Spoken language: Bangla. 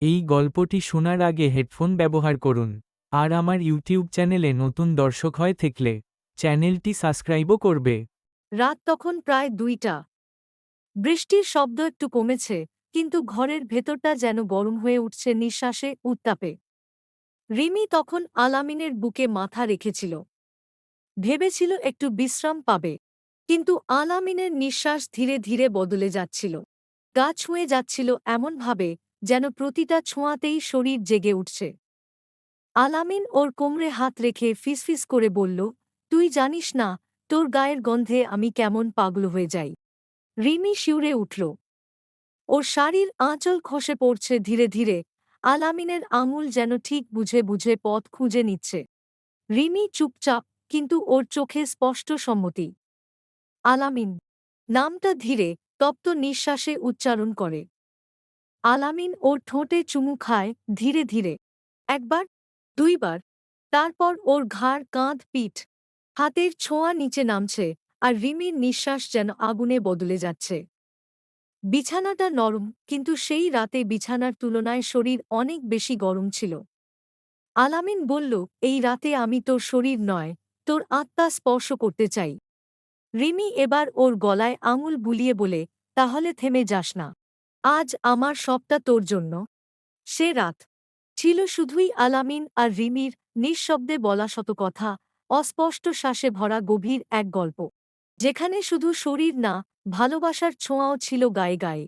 এই গল্পটি শোনার আগে হেডফোন ব্যবহার করুন। আর আমার ইউটিউব চ্যানেলে নতুন দর্শক হয়ে থাকলে চ্যানেলটি সাবস্ক্রাইবও করবে। রাত তখন প্রায় 2টা। বৃষ্টির শব্দ একটু কমেছে, কিন্তু ঘরের ভেতরটা যেন গরম হয়ে উঠছে নিঃশ্বাসে, উত্তাপে। রিমি তখন আলামিনের বুকে মাথা রেখেছিল। ভেবেছিল একটু বিশ্রাম পাবে। কিন্তু আলামিনের নিঃশ্বাস ধীরে ধীরে বদলে যাচ্ছিল। গা ছুঁয়ে যাচ্ছিল এমনভাবে যেন প্রতিটা ছোঁয়াতেই শরীর জেগে উঠছে। আলামিন ওর কোমরে হাত রেখে ফিসফিস করে বলল, তুই জানিস না, তোর গায়ের গন্ধে আমি কেমন পাগল হয়ে যাই। রিমি শিউরে উঠল। ওর শাড়ির আঁচল খসে পড়ছে ধীরে ধীরে। আলামিনের আঙুল যেন ঠিক বুঝে বুঝে পথ খুঁজে নিচ্ছে। রিমি চুপচাপ, কিন্তু ওর চোখে স্পষ্ট সম্মতি। আলামিন নামটা ধীরে, তপ্ত নিঃশ্বাসে উচ্চারণ করে। আলামিন ওর ঠোঁটে চুমু খায় ধীরে ধীরে। একবার, দুইবার, তারপর ওর ঘাড়, কাঁধ, পিঠ, হাতের ছোঁয়া নিচে নামছে, আর রিমির নিঃশ্বাস যেন আগুনে বদলে যাচ্ছে। বিছানাটা নরম, কিন্তু সেই রাতে বিছানার তুলনায় শরীর অনেক বেশি গরম ছিল। আলামিন বলল, এই রাতে আমি তোর শরীর নয়, তোর আত্মা স্পর্শ করতে চাই। রিমি এবার ওর গলায় আঙুল বুলিয়ে বলে, তাহলে থেমে যাস না। আজ আমার সবটা তোর জন্য। সে রাত ছিল শুধুই আলামিন আর রিমির নিঃশব্দে বলা শত কথা, অস্পষ্ট শ্বাসে ভরা গভীর এক গল্প, যেখানে শুধু শরীর না, ভালোবাসার ছোঁয়াও ছিল গায়ে গায়ে।